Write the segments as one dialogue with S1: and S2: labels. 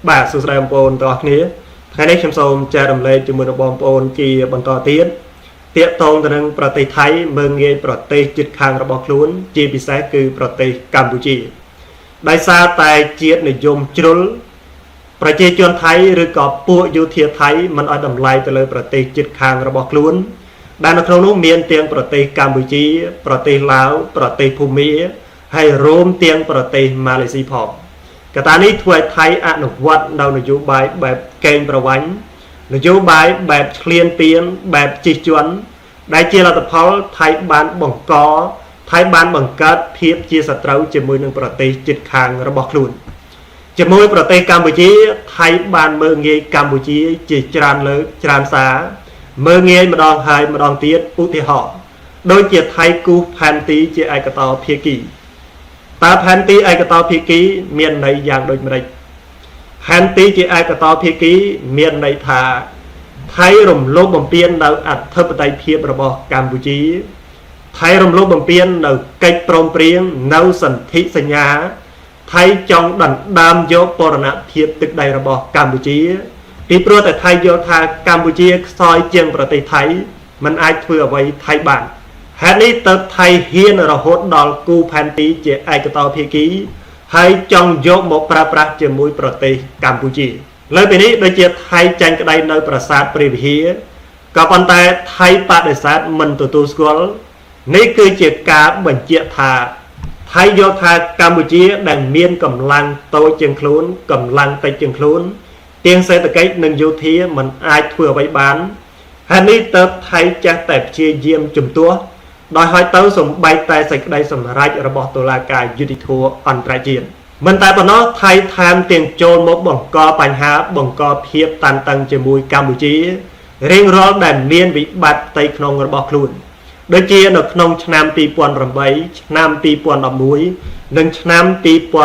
S1: បាទសួស្តីបងប្អូនទាំងអស់គ្នាថ្ងៃនេះខ្ញុំសូមចែករំលែកជាមួយនឹងបងប្អូនជាបន្តទៀតទាក់ទងទៅនឹងប្រទេសថៃមើលងាយប្រទេសជិតខាងរបស់ខ្លួនជាពិសេសគឺប្រទេសកម្ពុជាដោយសារតែជាតិនិយមជ្រុលប្រជាជនថៃឬក៏ពួកយោធាថៃមិនឲ្យតម្លៃទៅលើប្រទេសជិតខាងរបស់ខ្លួនដែលនៅក្នុងនោះមានទាំងប្រទេសកម្ពុជាប្រទេសឡាវប្រទេសភូមាហើយរួមទាំងប្រទេសម៉ាឡេស៊ីផងកត្តានេះធ្វើឲ្យថៃអនុវត្តនៅនយោបាយបែបកេងប្រវ័ញ្ចនយោបាយបែបឈ្លានពានបែបជិះជាន់ដែលជាលទ្ធផលថៃបានបង្កើតភាពជាសត្រូវជាមួយនឹងប្រទេសជិតខាងរបស់ខ្លួនជាមួយប្រទេសកម្ពុជាថៃបានមើលងាយកម្ពុជាជាច្រើនលើកច្រើនសារមើលងាយម្ដងហើយម្ដងទៀតឧទាហរណ៍ដូចជាថៃគូសផែនទីជាឯកតោភាគីតើផែនទីឯកតោភាគីមានន័យយ៉ាងដូចម្ដេចផែនទីជាឯកតោភាគីមានន័យថាថៃរំលោភបំពាននៅអធិបតេយ្យភាពរបស់កម្ពុជាថៃរំលោភបំពាននៅកិច្ចព្រមព្រៀងនៅសន្ធិសញ្ញាថៃចង់ដណ្ដើមយកបរណភាពទឹកដីរបស់កម្ពុជាពីព្រោះតែថៃយល់ថាកម្ពុជាខ្សោយជាងប្រទេសថៃមិនអាចធ្វើអ្វីថៃបានហេតុនេះទើបថៃហ៊ានរហូតដល់គូផែនទីជាឯកតោភាគីហើយចង់យកមកប្រើប្រាស់ជាមួយប្រទេសកម្ពុជាលើពីនេះដូចជាថៃចាញ់ក្តីនៅប្រាសាទព្រះវិហារក៏ប៉ុន្តែថៃបដិសេធមិនទទួលស្គាល់នេះគឺជាការបញ្ជាក់ថាថៃយល់ថាកម្ពុជាដែលមានកម្លាំងតូចជាងខ្លួនកម្លាំងតិចជាងខ្លួនទាំងសេដ្ឋកិច្ចនិងយោធាមិនអាចធ្វើអ្វីបានហើយនេះទើបថៃចេះតែព្យាយាមជំទាស់ដោយហោចទៅសំបែកតែសេចក្តីសម្រេចរបស់តុលាការយុត្តិធម៌អន្តរជាតិមិនតែប៉ុណ្ណោះថៃថែមទាំងចូលមកបង្កបញ្ហាបង្កភាពតានតឹងជាមួយកម្ពុជារៀងរាល់ដែលមានវិបត្តិផ្ទៃក្នុងរបស់ខ្លួនដូចជានៅក្នុងឆ្នាំ2008ឆ្នាំ2011និងឆ្នាំ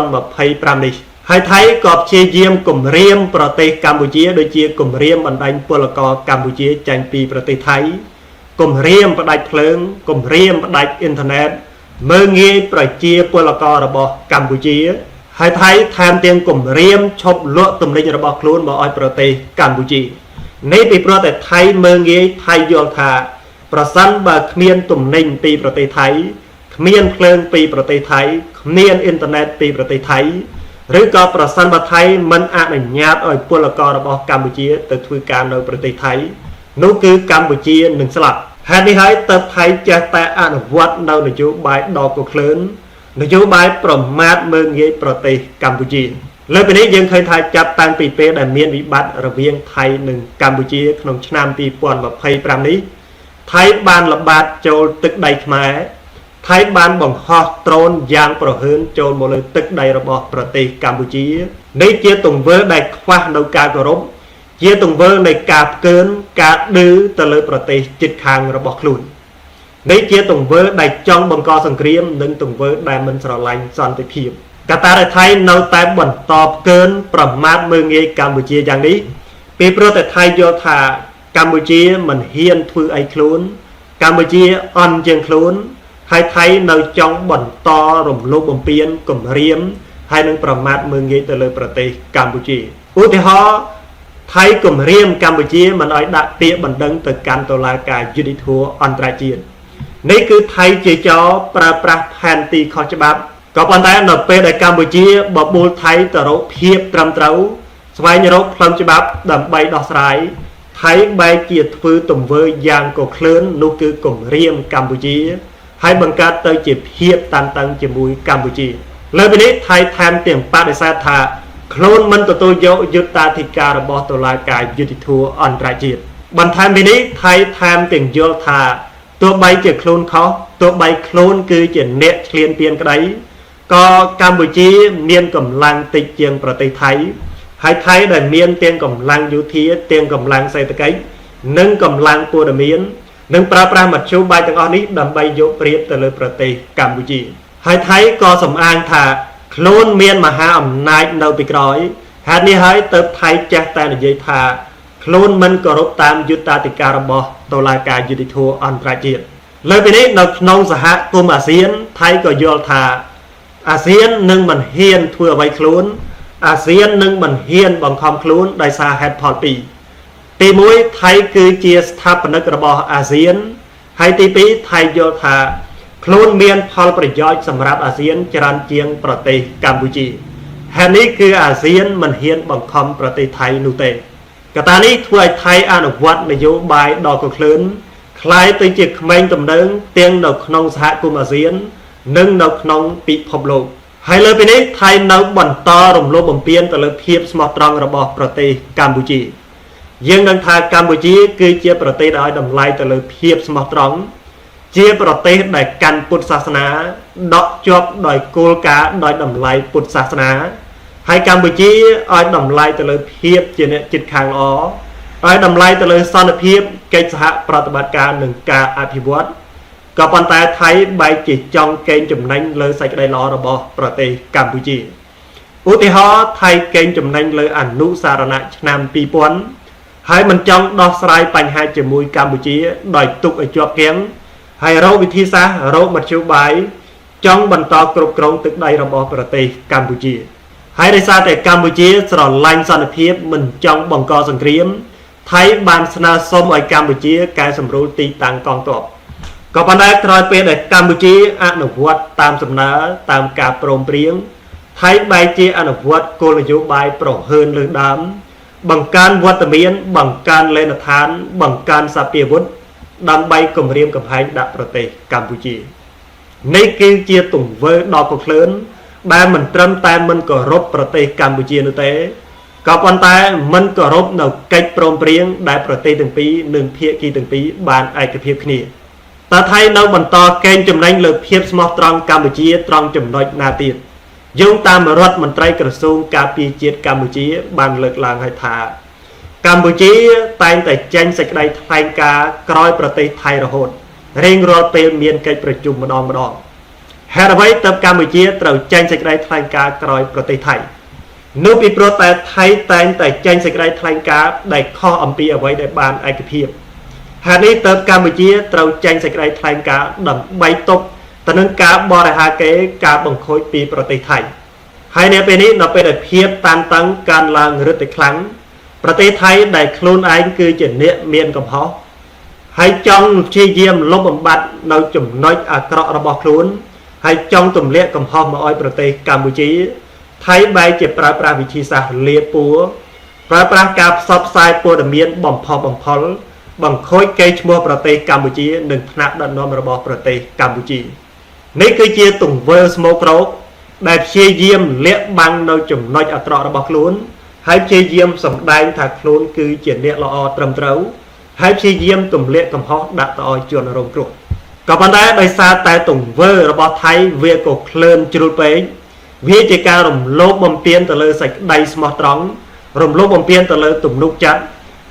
S1: 2025នេះហើយថៃក៏ព្យាយាមគំរាមប្រទេសកម្ពុជាដូចជាគំរាមបណ្ដាញពលករកម្ពុជាចេញពីប្រទេសថៃគំរាមផ្ដាច់ភ្លើងគំរាមផ្ដាច់អ៊ីនធឺណិតមើលងាយប្រជាពលកររបស់កម្ពុជាហើយថៃថែមទាំងគំរាមឈប់លក់ទំនិញរបស់ខ្លួនមកឲ្យប្រទេសកម្ពុជានេះពីព្រោះតែថៃមើលងាយថៃយល់ថាប្រសិនបើគ្មានទំនិញពីប្រទេសថៃគ្មានភ្លើងពីប្រទេសថៃគ្មានអ៊ីនធឺណិតពីប្រទេសថៃឬក៏ប្រសិនបើថៃមិនអនុញ្ញាតឲ្យពលកររបស់កម្ពុជាទៅធ្វើការនៅប្រទេសថៃនោះគឺកម្ពុជានឹងស្លាប់ហេតុនេះហើយទើបថៃចេះតែអនុវត្តនៅនយោបាយដកកក្លឿននយោបាយប្រមាថមើលងាយប្រទេសកម្ពុជាលើពីនេះយើងឃើញថាចាប់តាំងពីពេលដែលមានវិបត្តិរវាងថៃនិងកម្ពុជាក្នុងឆ្នាំ2025នេះថៃបានល្បាតចូលទឹកដីខ្មែរថៃបានបង្ហោះដ្រូនយ៉ាងប្រហើនចូលមកលើទឹកដីរបស់ប្រទេសកម្ពុជានេះជាទង្វើដែលខ្វះនៅការគោរពជាទង្វើនៃការផ្កើនការឌឺទៅលើប្រទេសជិតខាងរបស់ខ្លួននេះជាទង្វើដែលចង់បង្កសង្គ្រាមនិងទង្វើដែលមិនស្រឡាញ់សន្តិភាពកត្តាដែលថៃនៅតែបន្តផ្កើនប្រមាថមើលងាយកម្ពុជាយ៉ាងនេះពីព្រោះតែថៃយល់ថាកម្ពុជាមិនហ៊ានធ្វើអីខ្លួនកម្ពុជាអន់ជាងខ្លួនហើយថៃនៅចង់បន្តរំលោភបំពានគំរាមហើយនឹងប្រមាថមើលងាយទៅលើប្រទេសកម្ពុជាឧទាហរណ៍ថៃគំរាមកម្ពុជាមិនឲ្យដាក់ពាក្យបណ្ដឹងទៅកាន់តុលាការយុត្តិធម៌អន្តរជាតិនេះគឺថៃជាចោរប្រើប្រាស់ផែនទីខុសច្បាប់ក៏ប៉ុន្តែនៅពេលដែលកម្ពុជាបបួលថៃទៅរកភាពត្រឹមត្រូវស្វែងរកផ្លូវច្បាប់ដើម្បីដោះស្រាយថៃបែរជាធ្វើទង្វើយ៉ាងកក្លឿននោះគឺគំរាមកម្ពុជាហើយបង្កើតទៅជាភាពតានតឹងជាមួយកម្ពុជាលើពីនេះថៃថែមទាំងបដិសេធថាខ្លួនមិនទទួលយកយុត្តាធិការរបស់តុលាការយុត្តិធម៌អន្តរជាតិបន្ថែមពីនេះថៃថែមទាំងយល់ថាទោះបីជាខ្លួនខុសទោះបីខ្លួនគឺជាអ្នកឈ្លានពានក្តីក៏កម្ពុជាមានកម្លាំងតិចជាងប្រទេសថៃហើយថៃដែលមានទាំងកម្លាំងយោធាទាំងកម្លាំងសេដ្ឋកិច្ចនិងកម្លាំងព័ត៌មាននឹងប្រើប្រាស់មធ្យោបាយទាំងអស់នេះដើម្បីយកព្រៀបទៅលើប្រទេសកម្ពុជាហើយថៃក៏សំអាងថាខ្លួនមានមហាអំណាចនៅពីក្រោយហេតុនេះហើយទើបថៃចេះតែនិយាយថាខ្លួនមិនគោរពតាមយុត្តាធិការរបស់តុលាការយុត្តិធម៌អន្តរជាតិលើពីនេះនៅក្នុងសហគមន៍អាស៊ានថៃក៏យល់ថាអាស៊ាននឹងមិនហ៊ានធ្វើអ្វីខ្លួន អាស៊ាននឹងមិនហ៊ានបង្ខំខ្លួនដោយសារហេតុផលពីរទី1ថៃគឺជាស្ថាបនិករបស់អាស៊ានហើយទី2ថៃយល់ថាខ្លួនមានផលប្រយោជន៍សម្រាប់អាស៊ានច្រើនជាងប្រទេសកម្ពុជាហើយនេះគឺអាស៊ានមិនហ៊ានបង្ខំប្រទេសថៃនោះទេកត្តានេះធ្វើឲ្យថៃអនុវត្តនយោបាយដ៏កក្លឿនคล้ายទៅជាក្មេងទំនើងទាំងនៅក្នុងសហគមន៍អាស៊ាននិងនៅក្នុងពិភពលោកហើយលើពីនេះថៃនៅបន្តរំលោភបំពានទៅលើភាពស្មោះត្រង់របស់ប្រទេសកម្ពុជាយើងនឹងថាកម្ពុជាគឺជាប្រទេសដែលឲ្យតម្លៃទៅលើភាពស្មោះត្រង់ជាប្រទេសដែលកាន់ពុទ្ធសាសនាដកជាប់ដោយគោលការណ៍ដោយតម្លៃពុទ្ធសាសនាហើយកម្ពុជាឲ្យតម្លៃទៅលើភាពជាអ្នកជិតខាងល្អឲ្យតម្លៃទៅលើសន្តិភាពកិច្ចសហប្រតិបត្តិការនិងការអភិវឌ្ឍក៏ប៉ុន្តែថៃបែរជាចង់កេងចំណេញលើសេចក្តីល្អរបស់ប្រទេសកម្ពុជាឧទាហរណ៍ថៃកេងចំណេញលើអនុសារណៈឆ្នាំ2000ហើយមិនចង់ដោះស្រាយបញ្ហាជាមួយកម្ពុជាដោយទុកឲ្យជាប់គាំងហើយរកវិធីសាស្ត្ររកមធ្យោបាយចង់បន្តគ្រប់គ្រងទឹកដីរបស់ប្រទេសកម្ពុជាហើយដោយសារតែកម្ពុជាស្រឡាញ់សន្តិភាពមិនចង់បង្កសង្គ្រាមថៃបានស្នើសុំឲ្យកម្ពុជាកែសម្រួលទីតាំងកងទ័ពក៏ប៉ុន្តែក្រោយពេលដែលកម្ពុជាអនុវត្តតាមសំណើតាមការព្រមព្រៀងថៃបែរជាអនុវត្តគោលនយោបាយប្រហើនលើដើមបង្កើនវត្តមានបង្កើនលេនដ្ឋានបង្កើនសពាវុធដើម្បីគម្រាមកំហែងដាក់ប្រទេសកម្ពុជានេះគឺជាទង្វើដ៏កក្លឿនដែលមិនត្រឹមតែមិនគោរពប្រទេសកម្ពុជានោះទេក៏ប៉ុន្តែមិនគោរពនៅកិច្ចព្រមព្រៀងដែលប្រទេសទាំងពីរនិងភាគីទាំងពីរបានឯកភាពគ្នាតើថៃនៅបន្តកេងចំណេញលើភាពស្មោះត្រង់កម្ពុជាត្រង់ចំណុចណាទៀតយោងតាមរដ្ឋមន្ត្រីក្រសួងការពារជាតិកម្ពុជាបានលើកឡើងឲ្យថាកម្ពុជាតែងតែចេញសេចក្តីថ្លែងការណ៍ក្រោយប្រទេសថៃរហូតរៀងរាល់ពេលមានកិច្ចប្រជុំម្ដងហេតុអ្វីទើបកម្ពុជាត្រូវចេញសេចក្តីថ្លែងការណ៍ក្រោយប្រទេសថៃនោះពីព្រោះតែថៃតែងតែចេញសេចក្តីថ្លែងការណ៍ដែលខុសអំពីអ្វីដែលបានឯកភាពហើយនេះទើបកម្ពុជាត្រូវចេញសេចក្តីថ្លែងការណ៍ដើម្បីទប់ទៅនឹងការបរិហាកេរការបង្ខូចពីប្រទេសថៃហើយនៅពេលនេះនៅពេលដែលភាពតានតឹងកើនឡើងរឹតតែខ្លាំងប្រទេសថៃដែលខ្លួនឯងគឺជាអ្នកមានកំហុសហើយចង់ព្យាយាមលុបបំបាត់នៅចំណុចអាក្រក់របស់ខ្លួនហើយចង់ទម្លាក់កំហុសមកឲ្យប្រទេសកម្ពុជាថៃបែរជាប្រើប្រាស់វិធីសាស្ត្រលាពួរប្រើប្រាស់ការផ្សព្វផ្សាយព័ត៌មានបំផុសបំផុលបង្ខូចកេរ្តិ៍ឈ្មោះប្រទេសកម្ពុជានិងថ្នាក់ដឹកនាំរបស់ប្រទេសកម្ពុជានេះគឺជាទង្វើស្មោកគ្រោកដែលព្យាយាមលាក់បាំងនៅចំណុចអាក្រក់របស់ខ្លួនហើយព្យាយាមសម្ដែងថាខ្លួនគឺជាអ្នកល្អត្រឹមត្រូវហើយព្យាយាមទម្លាក់កំហុសដាក់ទៅឲ្យជនរងគ្រោះក៏ប៉ុន្តែដោយសារតែទង្វើរបស់ថៃវាក៏ក្លឿនជ្រុលពេកវាជាការរំលោភបំពានទៅលើសេចក្តីស្មោះត្រង់រំលោភបំពានទៅលើទំនុកចិត្ត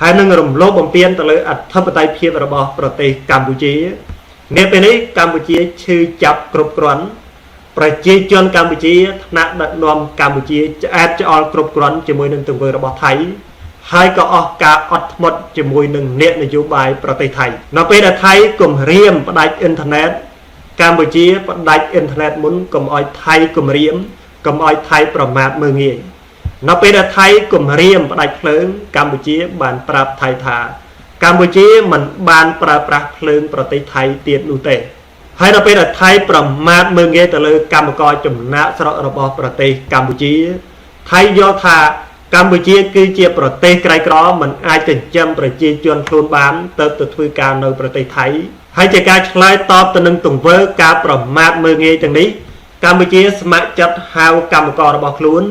S1: ហើយនឹងរំលោភបំពានទៅលើអធិបតេយ្យភាពរបស់ប្រទេសកម្ពុជានៅពេលនេះកម្ពុជាឈឺចាប់គ្រប់គ្រាន់ប្រជាជនកម្ពុជាថ្នាក់ដឹកនាំកម្ពុជាឆ្អែតឆ្អល់គ្រប់គ្រាន់ជាមួយនឹងទង្វើរបស់ថៃហើយក៏អស់ការអត់ធ្មត់ជាមួយនឹងអ្នកនយោបាយប្រទេសថៃនៅពេលដែលថៃគំរាមផ្ដាច់អ៊ីនធឺណិតកម្ពុជាផ្ដាច់អ៊ីនធឺណិតមុនកុំឲ្យថៃគំរាមកុំឲ្យថៃប្រមាថមើលងាយនៅពេលដែលថៃគំរាមផ្ដាច់ភ្លើងកម្ពុជាបានប្រាប់ថៃថាកម្ពុជាមិនបានប្រើប្រាស់ភ្លើងប្រទេសថៃទៀតនោះទេហើយនៅពេលដែលថៃប្រមាថមើលងាយទៅលើកម្មករចំណាក់ស្រុករបស់ប្រទេសកម្ពុជាថៃយល់ថាកម្ពុជាគឺជាប្រទេសក្រីក្រមិនអាចចិញ្ចឹមប្រជាជនខ្លួនបានទៅធ្វើការនៅប្រទេសថៃហើយជាការឆ្លើយតបទៅនឹងទង្វើការប្រមាថមើលងាយទាំងនេះកម្ពុជាស្ម័គ្រចិត្តហៅកម្មកររបស់ខ្លួន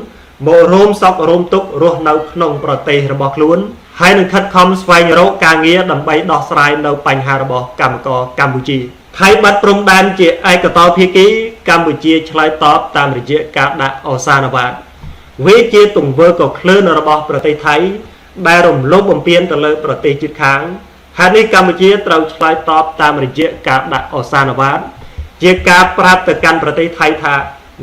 S1: មករួមសពរួមទុករស់នៅក្នុងប្រទេសរបស់ខ្លួនហើយនឹងខិតខំស្វែងរកការងារដើម្បីដោះស្រាយនៅបញ្ហារបស់កម្មករកម្ពុជាថៃបាត់ព្រំដែនជាឯកតោភាគីកម្ពុជាឆ្លើយតបតាមរយៈការដាក់អសានវាតវាជាទង្វើក៏ក្លឿនរបស់ប្រទេសថៃដែលរំលោភបំពានទៅលើប្រទេសជិតខាងហើយនេះកម្ពុជាត្រូវឆ្លើយតបតាមរយៈការដាក់អសានវាតជាការប្រាប់ទៅកាន់ប្រទេសថៃថា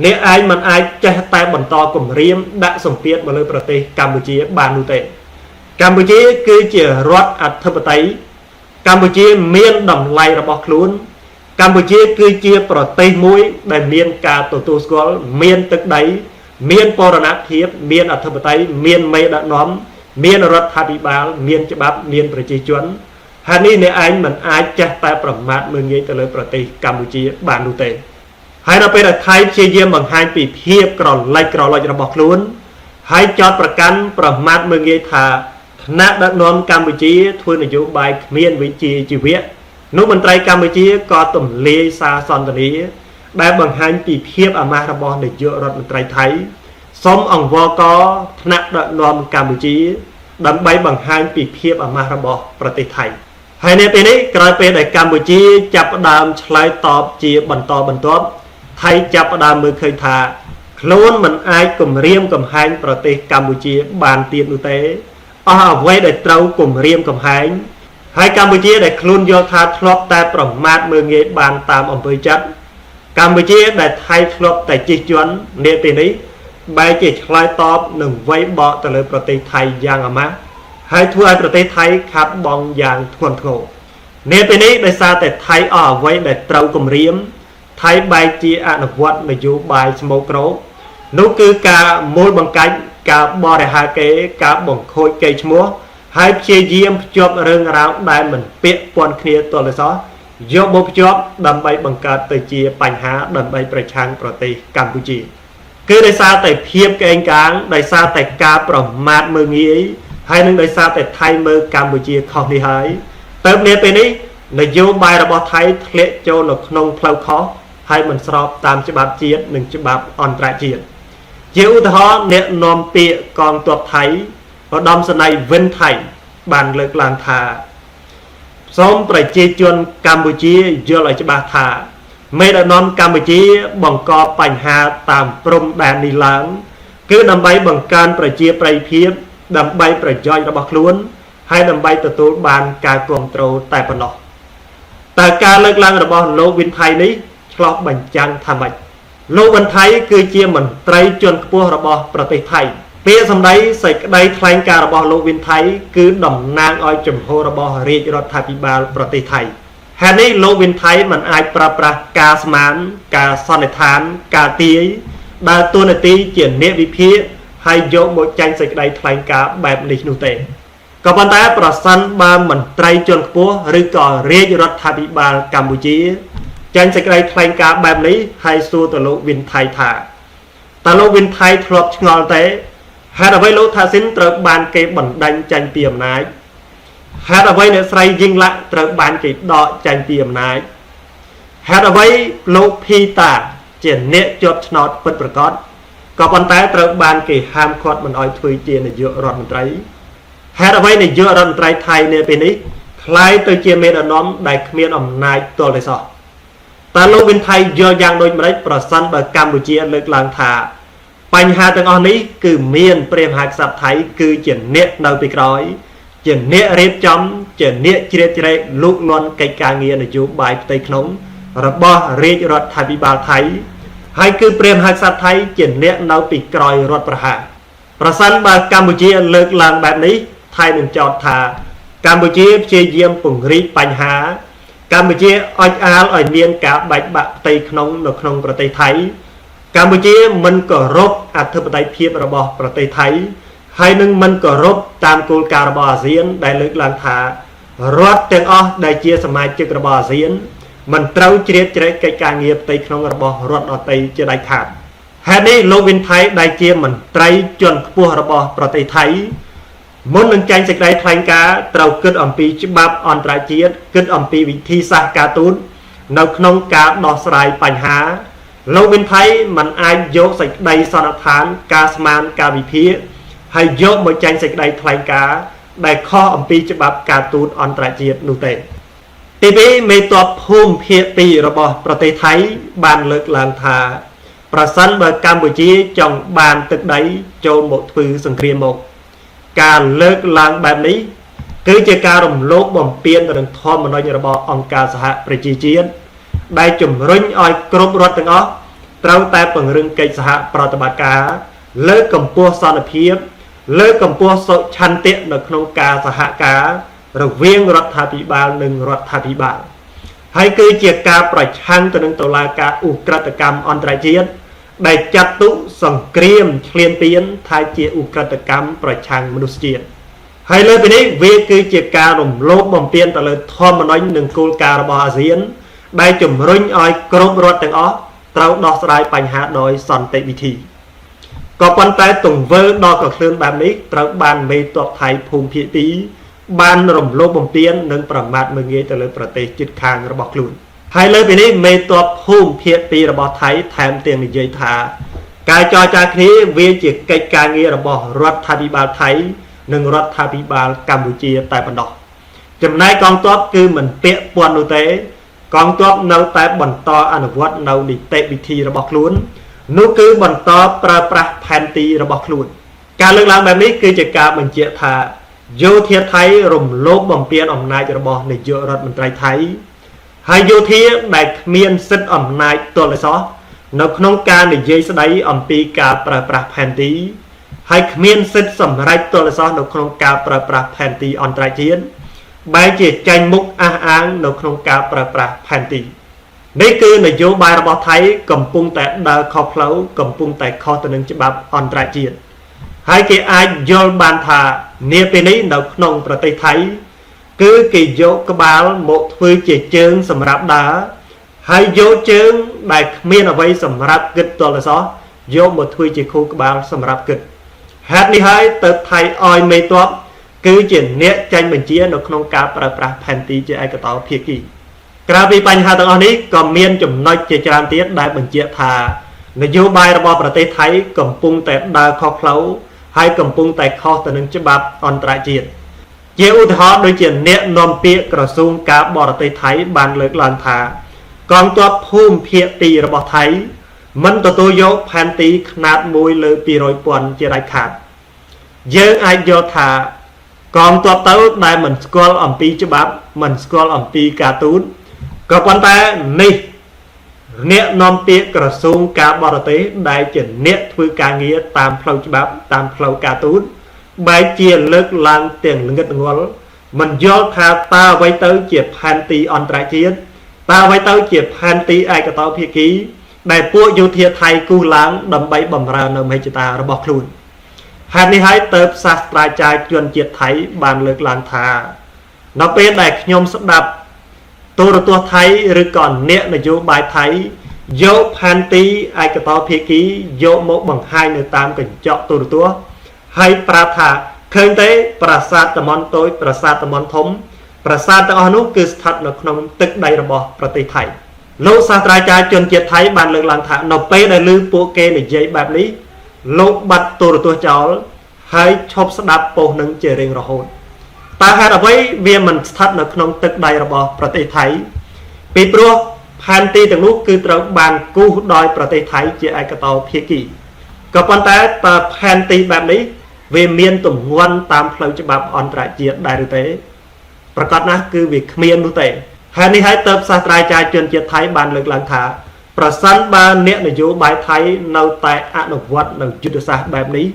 S1: អ្នកឯងមិនអាចចេះតែបន្តគំរាមដាក់សម្ពាធមកលើប្រទេសកម្ពុជាបាននោះទេកម្ពុជាគឺជារដ្ឋអធិបតេយ្យកម្ពុជាមានតម្លៃរបស់ខ្លួនកម្ពុជាគឺជាប្រទេសមួយដែលមានការទទួលស្គាល់មានទឹកដី មានបរណភាពមានអធិបតេយ្យមានមេដឹកនាំមានរដ្ឋាភិបាលមានច្បាប់មានប្រជាជនហើយនេះអ្នកឯងមិនអាចចេះតែប្រមាថមើលងាយទៅលើប្រទេសកម្ពុជាបាននោះទេហើយដល់ពេលដែលថៃព្យាយាមបង្ហាញពីភាពក្រឡេករបស់ខ្លួនហើយចោទប្រកាន់ប្រមាថមើលងាយថាថ្នាក់ដឹកនាំកម្ពុជាធ្វើនយោបាយគ្មានវិជ្ជាជីវៈនោះមន្ត្រីកម្ពុជាក៏ទម្លាយសារសន្ទនាដែលបង្ហាញពីភាពអាម៉ាស់របស់នាយករដ្ឋមន្ត្រីថៃសូមអង្វរករថ្នាក់ដឹកនាំកម្ពុជាដើម្បីបង្ហាញពីភាពអាម៉ាស់របស់ប្រទេសថៃហើយនៅពេលនេះក្រោយពេលដែលកម្ពុជាចាប់ផ្ដើមឆ្លើយតបជាបន្តបន្ទាប់ថៃចាប់ផ្ដើមមើលឃើញថាខ្លួនមិនអាចគំរាមកំហែងប្រទេសកម្ពុជាបានទៀតនោះទេអស់អ្វីដែលត្រូវគំរាមកំហែងហើយកម្ពុជាដែលខ្លួនយល់ថាធ្លាប់តែប្រមាថមើលងាយបានតាមអំពើចិត្តកម្ពុជាដែលថៃធ្លាប់តែជិះជាន់នាពេលនេះបែរជាឆ្លើយតបនឹងវាយបកទៅលើប្រទេសថៃយ៉ាងអាម៉ាស់ហើយធ្វើឲ្យប្រទេសថៃខាត់បងយ៉ាងធ្ងន់ធ្ងរនាពេលនេះដោយសារតែថៃអស់អ្វីដែលត្រូវគំរាមថៃបែរជាអនុវត្តនយោបាយស្មោកគ្រោកនោះគឺការមូលបង្កាច់ការបរិហាកេរការបង្ខូចកេរ្តិ៍ឈ្មោះហើយព្យាយាមភ្ជាប់រឿងរ៉ាវដែលមិនពាក់ព័ន្ធគ្នាទល់តែសោះយកមកភ្ជាប់ដើម្បីបង្កើតទៅជាបញ្ហាដើម្បីប្រឆាំងប្រទេសកម្ពុជាគឺដោយសារតែភាពកេងកាងដោយសារតែការប្រមាថមើលងាយហើយនឹងដោយសារតែថៃមើលកម្ពុជាខុសនេះហើយទៅនាពេលនេះនយោបាយរបស់ថៃធ្លាក់ចូលនៅក្នុងផ្លូវខុសហើយមិនស្របតាមច្បាប់ជាតិនិងច្បាប់អន្តរជាតិជាឧទាហរណ៍អ្នកនាំពាក្យកងទ័ពថៃឧត្តមសេនីយ៍វិនថៃបានលើកឡើងថាសូមប្រជាជនកម្ពុជាយល់ឲ្យច្បាស់ថាមេដឹកនាំកម្ពុជាបង្កបញ្ហាតាមព្រំដែននេះឡើងគឺដើម្បីបង្កើនប្រជាប្រិយភាពដើម្បីប្រយោជន៍របស់ខ្លួនហើយដើម្បីទទួលបានការគ្រប់គ្រងតែប៉ុណ្ណោះតើការលើកឡើងរបស់លោកវិនថៃនេះឆ្លោះបញ្ចាំងថាម៉េចលោកវិនថៃគឺជាមន្ត្រីជាន់ខ្ពស់របស់ប្រទេសថៃពាក្យសម្ដីសេចក្តីថ្លែងការណ៍របស់លោកវិនថៃគឺតំណាងឲ្យជំហររបស់រាជរដ្ឋាភិបាលប្រទេសថៃហេតុនេះលោកវិនថៃមិនអាចប្រើប្រាស់ការស្មានការសន្និដ្ឋានការទាយដែលតួនាទីជាអ្នកវិភាគហើយយកមកចាញ់សេចក្តីថ្លែងការណ៍បែបនេះនោះទេក៏ប៉ុន្តែប្រសិនបើមន្ត្រីជាន់ខ្ពស់ឬក៏រាជរដ្ឋាភិបាលកម្ពុជាចាញ់សេចក្តីថ្លែងការណ៍បែបនេះហើយសួរទៅលោកវិនថៃថាតើលោកវិនថៃធ្លាប់ឆ្ងល់ទេហេតុអ្វីលោកថាស៊ីនត្រូវបានគេបណ្ដេញចេញពីអំណាចហេតុអ្វីអ្នកស្រីយីងឡាក់ត្រូវបានគេដកចេញពីអំណាចហេតុអ្វីលោកភីតាជាអ្នកជាប់ឆ្នោតពិតប្រាកដក៏ប៉ុន្តែត្រូវបានគេហាមឃាត់មិនឲ្យធ្វើជានាយករដ្ឋមន្ត្រីហេតុអ្វីនាយករដ្ឋមន្ត្រីថៃនៅពេលនេះคล้ายទៅជាមេដឹកនាំដែលគ្មានអំណាចទាល់តែសោះតើលោកវិនថៃយល់យ៉ាងដូចម្តេចប្រសិនបើកម្ពុជាលើកឡើងថាបញ្ហាទាំងអស់នេះគឺមានព្រះមហាក្សត្រថៃគឺជាអ្នកនៅពីក្រោយជាអ្នករៀបចំជាអ្នកជ្រៀតជ្រែកលូកលាន់កិច្ចការងារនយោបាយផ្ទៃក្នុងរបស់រាជរដ្ឋាភិបាលថៃហើយគឺព្រះមហាក្សត្រថៃជាអ្នកនៅពីក្រោយរដ្ឋប្រហារប្រសិនបើកម្ពុជាលើកឡើងបែបនេះថៃនឹងចោទថាកម្ពុជាព្យាយាមពង្រីកបញ្ហាកម្ពុជាអុចអាលឲ្យមានការបែកបាក់ផ្ទៃក្នុងនៅក្នុងប្រទេសថៃកម្ពុជាមិនគោរពអធិបតេយ្យភាពរបស់ប្រទេសថៃហើយនឹងមិនគោរពតាមគោលការណ៍របស់អាស៊ានដែលលើកឡើងថារដ្ឋទាំងអស់ដែលជាសមាជិករបស់អាស៊ានមិនត្រូវជ្រៀតជ្រែកកិច្ចការងារផ្ទៃក្នុងរបស់រដ្ឋដទៃជាដាច់ខាតហេតុនេះលោកវិនថៃដែលជាមន្ត្រីជាន់ខ្ពស់របស់ប្រទេសថៃមុននឹងចេញសេចក្តីថ្លែងការណ៍ត្រូវគិតអំពីច្បាប់អន្តរជាតិគិតអំពីវិធីសាស្ត្រការទូតនៅក្នុងការដោះស្រាយបញ្ហាលោកវិនថៃមិនអាចយកសេចក្តីសន្និដ្ឋានការស្មានការវិភាគហើយយកមកចេញសេចក្តីថ្លែងការណ៍ដែលខុសអំពីច្បាប់ការទូតអន្តរជាតិនោះទេទី2មេទ័ពភូមិភាគ2របស់ប្រទេសថៃបានលើកឡើងថាប្រសិនបើកម្ពុជាចង់បានទឹកដីចូលមកធ្វើសង្គ្រាមមកការលើកឡើងបែបនេះគឺជាការរំលោភបំពានទៅនឹងធម្មនុញ្ញរបស់អង្គការសហប្រជាជាតិដែលជំរុញឲ្យគ្រប់រដ្ឋទាំងអស់ត្រូវតែពង្រឹងកិច្ចសហប្រតិបត្តិការលើកកម្ពស់សន្តិភាពលើកកម្ពស់សុឆន្ទៈនៅក្នុងការសហការរវាងរដ្ឋាភិបាលនិងរដ្ឋាភិបាលហើយគឺជាការប្រឆាំងទៅនឹងតុលាការឧក្រិដ្ឋកម្មអន្តរជាតិ ដែលចាត់ទុកសង្គ្រាមឆ្លៀនពៀនថាជាឧក្រិដ្ឋកម្មប្រឆាំងមនុស្សជាតិហើយលើពីនេះវាគឺជាការរំលោភបំពានទៅលើធម្មនុញ្ញនិងគោលការណ៍របស់អាស៊ានដែលជំរុញឲ្យគ្រប់រដ្ឋទាំងអស់ត្រូវដោះស្រាយបញ្ហាដោយសន្តិវិធីក៏ប៉ុន្តែទង្វើដ៏កក្លឿនបែបនេះត្រូវបានមេទ័ពថៃភូមិភាគទីបានរំលោភបំពាននិងប្រមាថមើលងាយទៅលើប្រទេសជិតខាងរបស់ខ្លួនហើយលើពីនេះមេទ័ពភូមិភាគទីរបស់ថៃថែមទាំងនិយាយថាការចរចាគ្នាវាជាកិច្ចការងាររបស់រដ្ឋាភិបាលថៃនិងរដ្ឋាភិបាលកម្ពុជាតែប៉ុណ្ណោះចំណែកកងទ័ពគឺមិនពាក់ព័ន្ធនោះទេកងទ័ពនៅតែបន្តអនុវត្តនៅនីតិវិធីរបស់ខ្លួននោះគឺបន្តប្រើប្រាស់ផែនទីរបស់ខ្លួនការលើកឡើងបែបនេះគឺជាការបញ្ជាក់ថាយោធាថៃរំលោភបំពានអំណាចរបស់នាយករដ្ឋមន្ត្រីថៃហើយយោធាដែលគ្មានសិទ្ធិអំណាចទល់តែសោះនៅក្នុងការនិយាយស្ដីអំពីការប្រើប្រាស់ផែនទីហើយគ្មានសិទ្ធិសម្រេចទល់តែសោះនៅក្នុងការប្រើប្រាស់ផែនទីអន្តរជាតិបែរជាចាញ់មុខអះអាងនៅក្នុងការប្រើប្រាស់ផែនទីនេះគឺនយោបាយរបស់ថៃកំពុងតែដើរខុសផ្លូវកំពុងតែខុសទៅនឹងច្បាប់អន្តរជាតិហើយគេអាចយល់បានថានាពេលនេះនៅក្នុងប្រទេសថៃគឺគេយកក្បាលមកធ្វើជាជើងសម្រាប់ដើរហើយយកជើងដែលគ្មានអ្វីសម្រាប់គិតទល់តែសោះយកមកធ្វើជាខួរក្បាលសម្រាប់គិតហេតុនេះហើយទៅថៃឲ្យមេទ័ពគឺជាអ្នកចាញ់បញ្ជានៅក្នុងការប្រើប្រាស់ផែនទីជាឯកតោភាគីក្រៅពីបញ្ហាទាំងអស់នេះក៏មានចំណុចជាច្រើនទៀតដែលបញ្ជាក់ថានយោបាយរបស់ប្រទេសថៃកំពុងតែដើរខុសផ្លូវហើយកំពុងតែខុសទៅនឹងច្បាប់អន្តរជាតិជាឧទាហរណ៍ដូចជាអ្នកនាំពាក្យក្រសួងការបរទេសថៃបានលើកឡើងថាកងទ័ពភូមិភាគទីរបស់ថៃមិនទទួលយកផែនទីខ្នាត1លើ 200,000 ជាដាច់ខាតយើងអាចយល់ថាកងទ័ពទៅដែលមិនស្គាល់អំពីច្បាប់មិនស្គាល់អំពីការទូតក៏ប៉ុន្តែនេះអ្នកនាំពាក្យក្រសួងការបរទេសដែលជាអ្នកធ្វើការងារតាមផ្លូវច្បាប់តាមផ្លូវការទូតបែរជាលើកឡើងទាំងល្ងិតងល់មិនយល់ថាតើអ្វីទៅជាផែនទីអន្តរជាតិតើអ្វីទៅជាផែនទីឯកតោភាគីដែលពួកយោធាថៃគូសឡើងដើម្បីបម្រើនៅមហិច្ឆតារបស់ខ្លួនហេតុនេះហើយទើបសាស្ត្រាចារ្យជនជាតិថៃបានលើកឡើងថានៅពេលដែលខ្ញុំស្ដាប់ទូរទស្សន៍ថៃឬក៏អ្នកនយោបាយថៃយកផែនទីឯកតោភាគីយកមកបង្ហាញនៅតាមកញ្ចក់ទូរទស្សន៍ហើយប្រាប់ថាឃើញទេប្រាសាទតំនតូចប្រាសាទតំនធំប្រាសាទទាំងអស់នោះគឺស្ថិតនៅក្នុងទឹកដីរបស់ប្រទេសថៃលោកសាស្ត្រាចារ្យជនជាតិថៃបានលើកឡើងថានៅពេលដែលឮពួកគេនិយាយបែបនេះលោកបាត់ទូរទស្សន៍ចោលហើយឈប់ស្ដាប់ប៉ុស្តិ៍នឹងជារៀងរហូតតើហេតុអ្វីវាមិនស្ថិតនៅក្នុងទឹកដីរបស់ប្រទេសថៃពីព្រោះផែនទីទាំងនោះគឺត្រូវបានគូសដោយប្រទេសថៃជាឯកតោភាគីក៏ប៉ុន្តែតើផែនទីបែបនេះវាមានទម្ងន់តាមផ្លូវច្បាប់អន្តរជាតិដែរឬទេប្រកាសណាស់គឺវាគ្មាននោះទេហើយនេះហើយទើបសាស្ត្រាចារ្យជនជាតិថៃបានលើកឡើងថាប្រសិនបើអ្នកនយោបាយថៃនៅតែអនុវត្តនៅយុទ្ធសាស្ត្របែបនេះ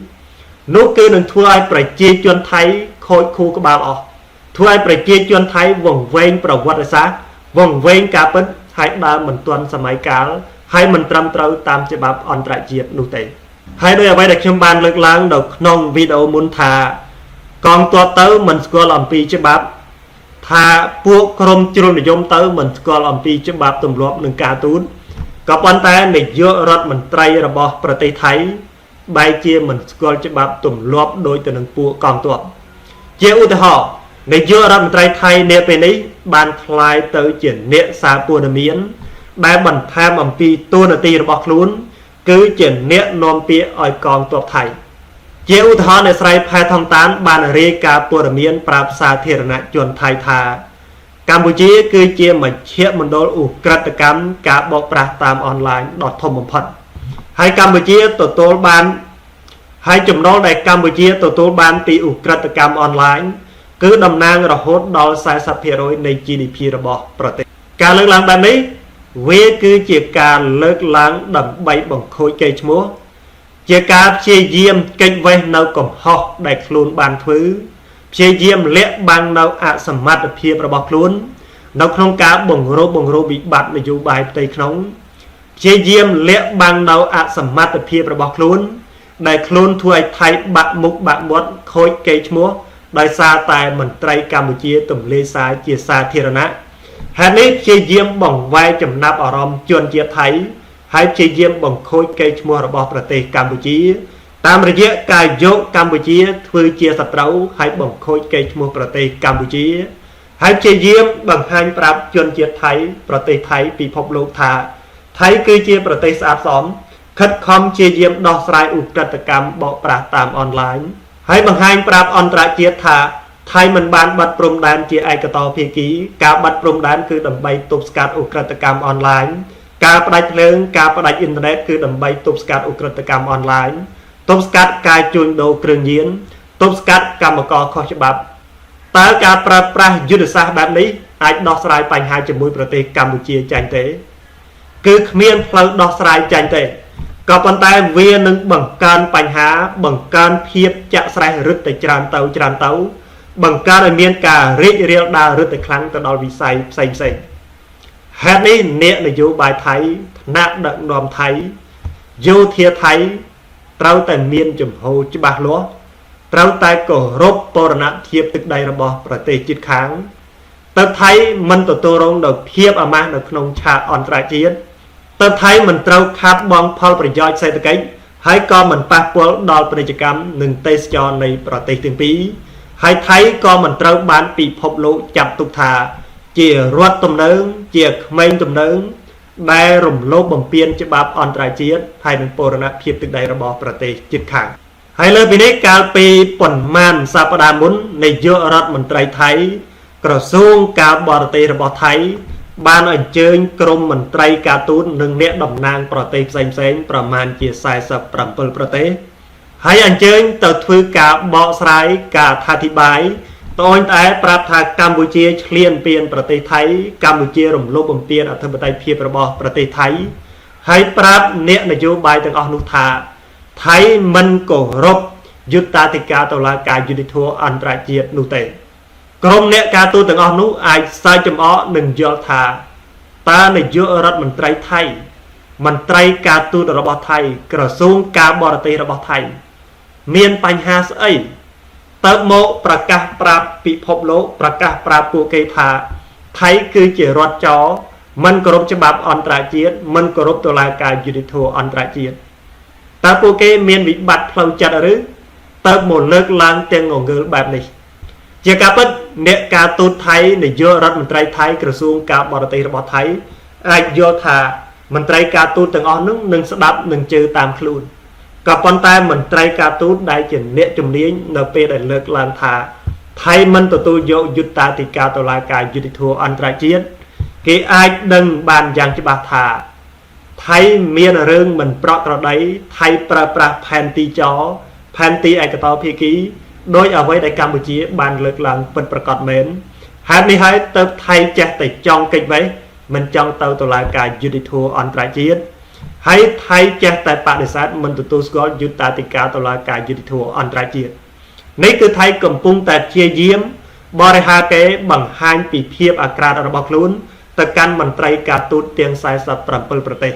S1: នោះគឺនឹងធ្វើឲ្យប្រជាជនថៃខូចខួរក្បាលអស់ធ្វើឲ្យប្រជាជនថៃវង្វេងប្រវត្តិសាស្ត្រវង្វេងការពិតហើយដើរមិនទាន់សម័យកាលហើយមិនត្រឹមត្រូវតាមច្បាប់អន្តរជាតិនោះទេហើយដោយអ្វីដែលខ្ញុំបានលើកឡើងនៅក្នុងវីដេអូមុនថាកងទ័ពទៅមិនស្គាល់អំពីច្បាប់ថាពួកក្រុមជ្រុលនិយមទៅមិនស្គាល់អំពីច្បាប់ទម្លាប់នឹងការទូតក៏ប៉ុន្តែនាយករដ្ឋមន្ត្រីរបស់ប្រទេសថៃបែរជាមិនស្គាល់ច្បាប់ទម្លាប់ដោយទៅនឹងពួកកងទ័ពជាឧទាហរណ៍នាយករដ្ឋមន្ត្រីថៃនាពេលនេះបានក្លាយទៅជាអ្នកសារព័ត៌មានដែលបន្ថែមអំពីតួនាទីរបស់ខ្លួនគឺជាអ្នកនាំពាក្យឲ្យកងទ័ពថៃជាឧទាហរណ៍អ្នកស្រីផែថងតានបានរាយការណ៍ព័ត៌មានប្រាប់សាធារណជនថៃថាកម្ពុជាគឺជាមជ្ឈមណ្ឌលឧក្រិដ្ឋកម្មការបោកប្រាស់តាមអនឡាញដ៏ធំបំផុតហើយកម្ពុជាទទួលបានហើយចំណូលដែលកម្ពុជាទទួលបានពីឧក្រិដ្ឋកម្មអនឡាញគឺតំណាងរហូតដល់ 40% នៃ GDP របស់ប្រទេសការលើកឡើងបែបនេះវាគឺជាការលើកឡើងដើម្បីបង្ខូចកេរ្តិ៍ឈ្មោះជាការព្យាយាមកិច្ចវេះនៅកំហុសដែលខ្លួនបានធ្វើព្យាយាមលាក់បាំងនៅអសមត្ថភាពរបស់ខ្លួននៅក្នុងការបង្រួបវិបត្តិនយោបាយផ្ទៃក្នុង ជាយាមលាក់បាំងនៅអសមត្ថភាពរបស់ខ្លួនដែលខ្លួនធ្វើឲ្យថៃបាក់មុខបាក់មាត់ខូចកេរ្តិ៍ឈ្មោះដោយសារតែមន្ត្រីកម្ពុជាទម្លាយសារជាសាធារណៈហេតុនេះជាយាមបង្វែរចំណាប់អារម្មណ៍ជនជាតិថៃហើយជាយាមបង្ខូចកេរ្តិ៍ឈ្មោះរបស់ប្រទេសកម្ពុជាតាមរយៈការយកកម្ពុជាធ្វើជាសត្រូវហើយបង្ខូចកេរ្តិ៍ឈ្មោះប្រទេសកម្ពុជាហើយជាយាមបង្ហាញប្រាប់ជនជាតិថៃប្រទេសថៃពិភពលោកថាថៃគឺជាប្រទេសស្អាតស្អំខិតខំជាយាមដោះស្រាយឧក្រិដ្ឋកម្មបកប្រាស់តាមអនឡាញហើយបង្ហាញប្រាប់អន្តរជាតិថាថៃមិនបានបាត់ព្រំដែនជាឯកតោភាគីការបាត់ព្រំដែនគឺដើម្បីទប់ស្កាត់ឧក្រិដ្ឋកម្មអនឡាញការផ្ដាច់ភ្លើងការផ្ដាច់អ៊ីនធឺណិតគឺដើម្បីទប់ស្កាត់ឧក្រិដ្ឋកម្មអនឡាញទប់ស្កាត់ការជួញដូរគ្រឿងញៀនទប់ស្កាត់កម្មករខុសច្បាប់តើការប្រើប្រាស់យុទ្ធសាស្ត្របែបនេះអាចដោះស្រាយបញ្ហាជាមួយប្រទេសកម្ពុជាចាញ់ទេគឺគ្មានផ្លូវដោះស្រាយចាញ់ទេក៏ប៉ុន្តែវានឹងបង្កើនបញ្ហាបង្កើនភាពចាក់ស្រេះរឹតតែច្រើនទៅបង្កើតឲ្យមានការរីករាលដាលរឹតតែខ្លាំងទៅដល់វិស័យផ្សេងហេតុនេះអ្នកនយោបាយថៃថ្នាក់ដឹកនាំថៃយោធាថៃត្រូវតែមានជំហរច្បាស់លាស់ត្រូវតែគោរពបរណភាពទឹកដីរបស់ប្រទេសជិតខាងតើថៃមិនទទួលរងនូវភាពអាម៉ាស់នៅក្នុងឆាកអន្តរជាតិតើថៃមិនត្រូវខាតបង់ផលប្រយោជន៍សេដ្ឋកិច្ចហើយក៏មិនប៉ះពាល់ដល់ពាណិជ្ជកម្មនិងទេសចរនៃប្រទេសទាំងពីរហើយថៃក៏មិនត្រូវបានពិភពលោកចាត់ទុកថាជារដ្ឋទំនើងជាក្មេងទំនើងដែលរំលោភបំពានច្បាប់អន្តរជាតិហើយនឹងបូរណភាពទឹកដីរបស់ប្រទេសជិតខាងហើយលើពីនេះកាលពីប៉ុន្មានសប្តាហ៍មុននាយករដ្ឋមន្ត្រីថៃក្រសួងការបរទេសរបស់ថៃបានអញ្ជើញក្រុមមន្ត្រីការទូតនិងអ្នកតំណាងប្រទេសផ្សេងប្រមាណជា47ប្រទេសហើយអញ្ជើញទៅធ្វើការបកស្រាយការអធិប្បាយត្អូញត្អែប្រាប់ថាកម្ពុជាឈ្លានពានប្រទេសថៃកម្ពុជារំលោភបំពានអធិបតេយ្យភាពរបស់ប្រទេសថៃហើយប្រាប់អ្នកនយោបាយទាំងអស់នោះថាថៃមិនគោរពយុត្តាធិការតុលាការយុត្តិធម៌អន្តរជាតិនោះទេក្រុមអ្នកការទូតទាំងអស់នោះអាចសើចចំអកនិងយល់ថាតើនាយករដ្ឋមន្ត្រីថៃមន្ត្រីការទូតរបស់ថៃក្រសួងការបរទេសរបស់ថៃមានបញ្ហាស្អីទៅមកប្រកាសប្រាប់ពិភពលោកប្រកាសប្រាប់ពួកគេថាថៃគឺជារដ្ឋចរមិនគោរពច្បាប់អន្តរជាតិមិនគោរពតុលាការយុត្តិធម៌អន្តរជាតិតើពួកគេមានវិបត្តិផ្លូវចិត្តឬទៅមកលើកឡើងទាំងងងើលបែបនេះជាការពិតអ្នកការទូតថៃនាយករដ្ឋមន្ត្រីថៃក្រសួងការបរទេសរបស់ថៃអាចយល់ថាមន្ត្រីការទូតទាំងអស់នោះនឹងស្ដាប់នឹងជឿតាមខ្លួនក៏ប៉ុន្តែមន្ត្រីការទូតដែលជាអ្នកជំនាញនៅពេលដែលលើកឡើងថាថៃមិនទទួលយកយុត្តាធិការតុលាការយុត្តិធម៌អន្តរជាតិគេអាចដឹងបានយ៉ាងច្បាស់ថាថៃមានរឿងមិនប្រក្រតីថៃប្រើប្រាស់ផែនទីចរផែនទីឯកតោភាគីដោយអ្វីដែលកម្ពុជាបានលើកឡើងពិតប្រាកដមែនហេតុនេះហើយទៅថៃចេះតែចង់កិច្ចវេះមិនចង់ទៅតុលាការយុត្តិធម៌អន្តរជាតិហើយថៃចេះតែបដិសេធមិនទទួលស្គាល់យុត្តាធិការតុលាការយុត្តិធម៌អន្តរជាតិនេះគឺថៃកំពុងតែព្យាយាមបរិហាកេបង្ហាញពីភាពអាក្រាតរបស់ខ្លួនទៅកាន់មន្ត្រីការទូតទាំង47ប្រទេស